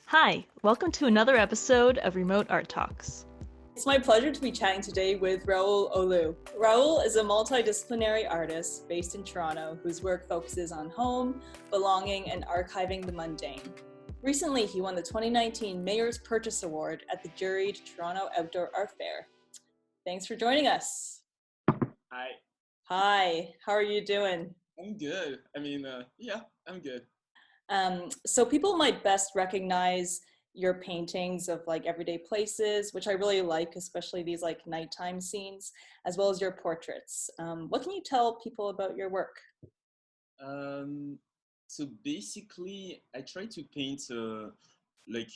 Hi, welcome to another episode of Remote Art Talks. It's my pleasure to be chatting today with Raoul Olou. Raoul is a multidisciplinary artist based in Toronto whose work focuses on home, belonging, and archiving the mundane. Recently, he won the 2019 Mayor's Purchase Award at the juried Toronto Outdoor Art Fair. Thanks for joining us. Hi. Hi, how are you doing? I'm good. I'm good. So people might best recognize your paintings of like everyday places, which I really like, especially these like nighttime scenes, as well as your portraits. What can you tell people about your work? So basically, I try to paint like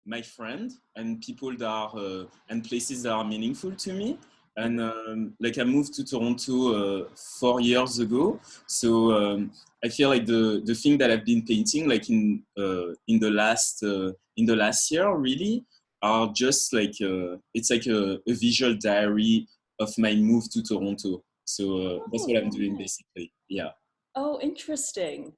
my friend and people that are and places that are meaningful to me. And like I moved to Toronto 4 years ago, so I feel like the thing that I've been painting, like in the last year, really, are just like it's like a visual diary of my move to Toronto. So that's what I'm doing basically. Yeah. Oh, interesting.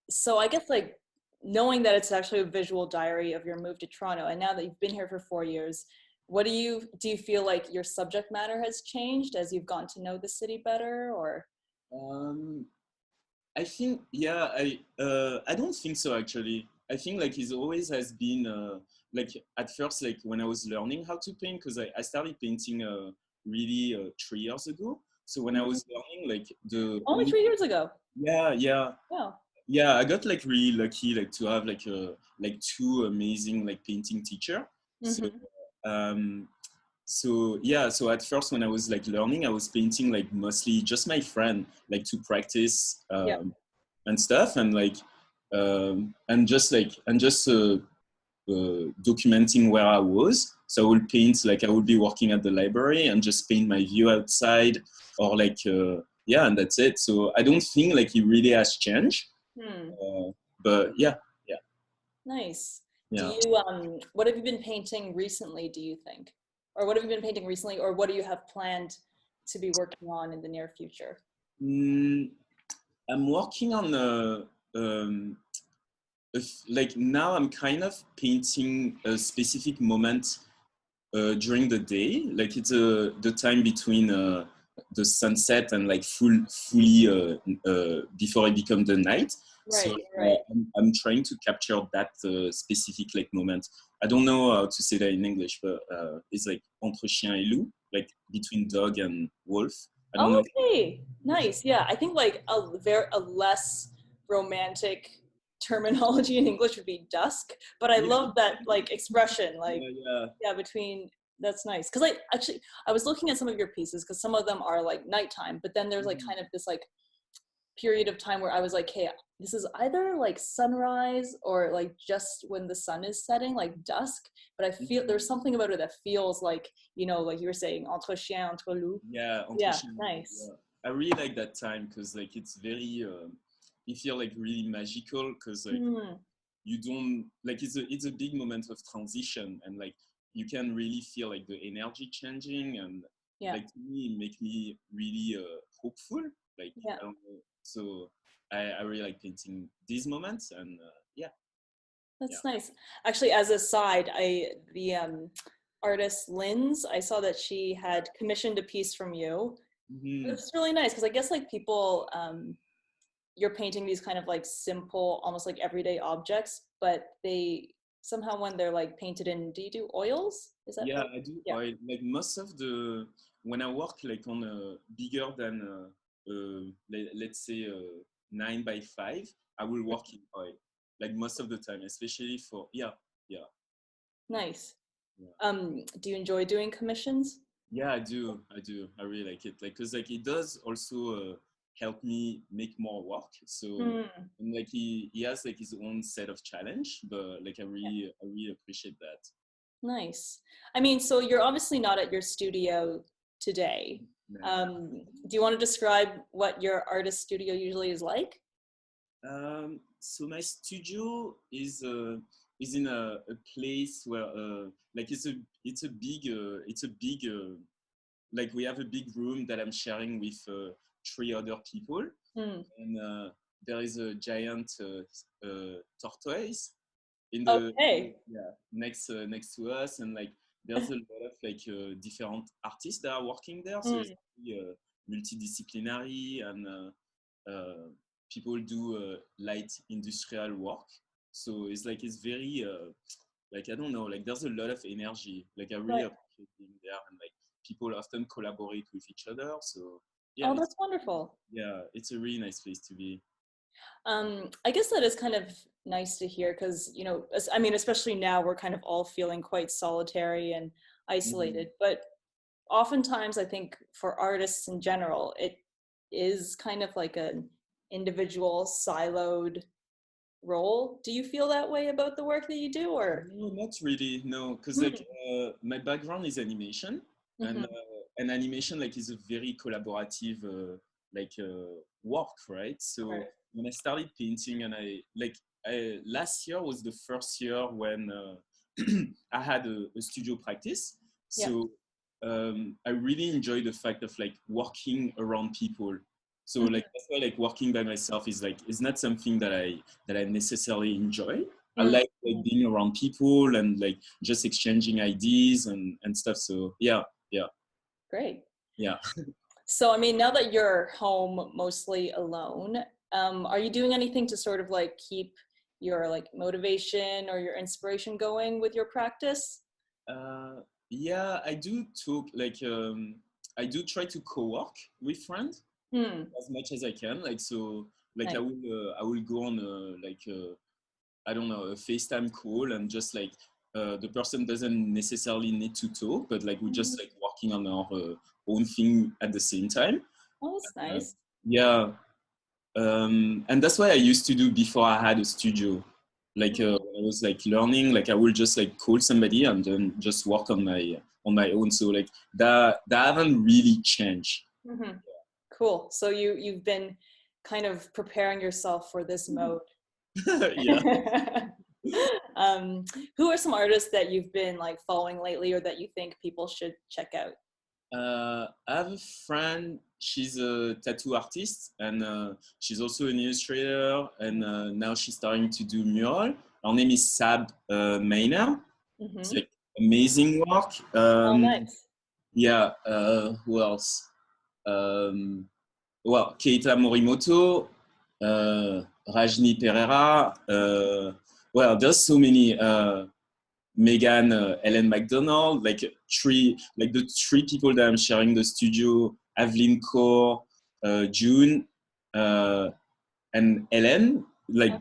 So I guess like knowing that it's actually a visual diary of your move to Toronto, and now that you've been here for 4 years, what do you feel like your subject matter has changed as you've gotten to know the city better, or? Um, I think I don't think so actually. I think like it always has been like at first like when I was learning how to paint because I started painting really 3 years ago. So when I was learning like the Only 3 years ago. yeah Wow. yeah, I got like really lucky like to have like two amazing like painting teacher. So um so at first when I was like learning, I was painting like mostly just my friend, like to practice Yeah. and stuff, and like and just documenting where I was. So I would paint like I would be working at the library and just paint my view outside, or like yeah, and that's it. So I don't think like it really has changed, but yeah, Nice. Do yeah. you what have you been painting recently, do you think? Or what have you been painting recently, or what do you have planned to be working on in the near future? Mm, I'm working on like now I'm kind of painting a specific moment during the day, like it's the time between the sunset and like fully before it becomes the night. So Right, right. I'm trying to capture that specific like moment. I don't know how to say that in English, but it's like entre chien et loup, like between dog and wolf. I don't know. Okay, nice. Yeah, I think like a less romantic terminology in English would be dusk, but I Yeah, love that like expression, like yeah, yeah, between that's nice. Because like actually, I was looking at some of your pieces because some of them are like nighttime, but then there's like yeah. kind of this like period of time where I was like, hey, this is either like sunrise or like just when the sun is setting, like dusk. But I feel there's something about it that feels like, you know, like you were saying, entre chien, entre loup. Yeah, entre Yeah, chien. nice. Yeah. I really like that time because like it's very you feel like really magical because like Mm, you don't like it's a big moment of transition, and like you can really feel like the energy changing, and yeah, like to me it make me really hopeful, like yeah, I don't know. So I really like painting these moments, and yeah. that's nice. Actually, as a side, the artist Lynn's, I saw that she had commissioned a piece from you. Mhm. It's really nice because I guess like people you're painting these kind of like simple, almost like everyday objects, but they somehow when they're like painted in, do you do oils? Is that Yeah, oil? I do Yeah. oil. Like most of the when I work like on a bigger than let's say 9 by 5, I will work in oil. Like most of the time, especially for yeah, Nice. yeah. Do you enjoy doing commissions? Yeah, I do. I do. I really like it. Like, cause like it does also help me make more work. So, Hmm. and like he has like his own set of challenge, but like Yeah. I really appreciate that. Nice. I mean, so you're obviously not at your studio today. Yeah. Do you want to describe what your artist studio usually is like? So my studio is in a place where like it's a big like we have a big room that I'm sharing with three other people, Hmm. and there is a giant tortoise in the Okay. next to us, and like there's a lot of like different artists that are working there, so it's Mm. really, multidisciplinary, and people do light industrial work, so it's very like I don't know, like there's a lot of energy, like I really Right. appreciate being there, and like people often collaborate with each other, so Oh, that's wonderful. it's a really nice place to be. I guess that is kind of nice to hear because, I mean, especially now we're kind of all feeling quite solitary and Mhm. isolated. But oftentimes, I think for artists in general, it is kind of like an individual siloed role. Do you feel that way about the work that you do, or? No, not really. No, because like my background is animation, Mm-hmm. and animation like is a very collaborative like work, right? Right. So when I started painting, and last year was the first year when I had a studio practice. Yeah. So I really enjoy the fact of like working around people. So Mm-hmm. like that's why like working by myself is not something that I necessarily enjoy. I Mm. like being around people and like just exchanging ideas and stuff. So Great. yeah. So, I mean, now that you're home mostly alone, are you doing anything to sort of like keep your like motivation or your inspiration going with your practice? Uh, yeah, I do talk like I do try to co-work with friends Hmm. as much as I can. Like so, like Nice. I will go on I don't know, a FaceTime call, and just like the person doesn't necessarily need to talk, but like we're just like working on our own thing at the same time. Oh, that's Uh, nice. yeah, and that's what I used to do before I had a studio. Like when I was like learning, like I would just like call somebody and then just work on my own. So like that haven't really changed. Mm-hmm. Cool. So you've been kind of preparing yourself for this mode. Yeah. um, who are some artists that you've been like following lately, or that you think people should check out? I have a friend. She's a tattoo artist, and she's also an illustrator. And now she's starting to do mural. Her name is Sab Maynard. It's Mm-hmm. like amazing work. Oh, nice. Yeah. Who else? Um, well, Keita Morimoto, Rajni Pereira. Well, there's so many. Megan, Ellen McDonald, like the three people that I'm sharing the studio, Aveline Kaur, June, uh, and Ellen. Like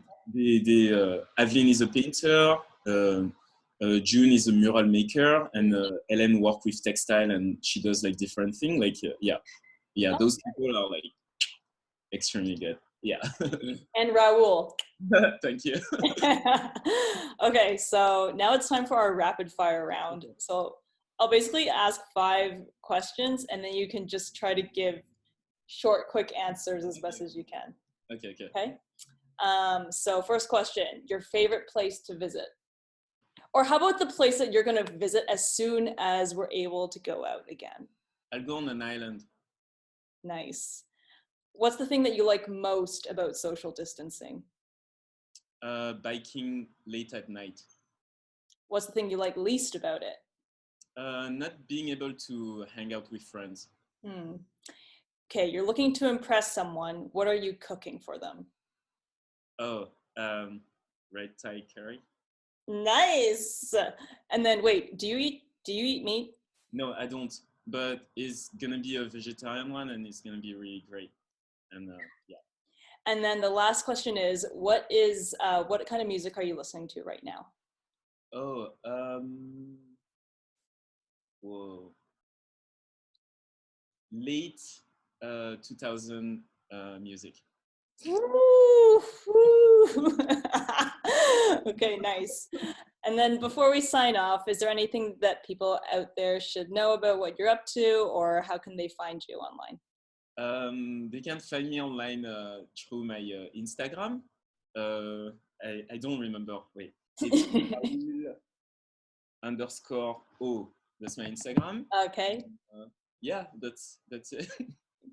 Aveline is a painter, June is a mural maker, and Ellen work with textile, and she does like different things. Like Oh, those people are like extremely good. Yeah, and Raoul. thank you. Okay, so now it's time for our rapid fire round. So I'll basically ask 5 questions, and then you can just try to give short, quick answers as best as you can. Okay. Okay. So first question, your favorite place to visit? Or how about the place that you're going to visit as soon as we're able to go out again? I'll go on an island. Nice. What's the thing that you like most about social distancing? Biking late at night. What's the thing you like least about it? Not being able to hang out with friends. Hmm. Okay, you're looking to impress someone. What are you cooking for them? Oh, red Thai curry. Nice. And then wait, do you eat meat? No, I don't. But it's gonna be a vegetarian one, and it's gonna be really great. And yeah. And then the last question is, what kind of music are you listening to right now? Oh, whoa. Late 2000 music. Woo, woo. Okay, nice. And then before we sign off, is there anything that people out there should know about what you're up to, or how can they find you online? They can find me online through my Instagram. Uh, I don't remember. Wait, it's Raoul underscore O. That's my Instagram. Okay, Yeah, that's it.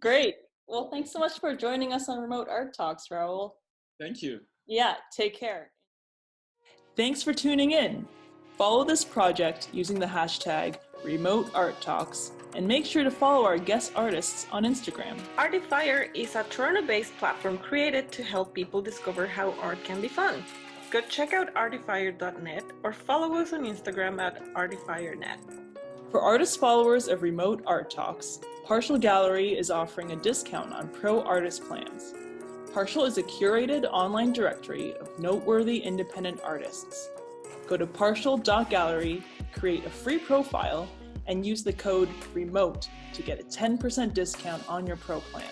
great. Well, thanks so much for joining us on Remote Art Talks, Raoul. Thank you. Yeah, take care. Thanks for tuning in. Follow this project using the hashtag #RemoteArtTalks and make sure to follow our guest artists on Instagram. Artifier is a Toronto-based platform created to help people discover how art can be fun. Go check out artifier.net or follow us on Instagram at artifiernet. For artist followers of Remote Art Talks, Partial Gallery is offering a discount on pro artist plans. Partial is a curated online directory of noteworthy independent artists. Go to partial.gallery, create a free profile, and use the code REMOTE to get a 10% discount on your pro plan.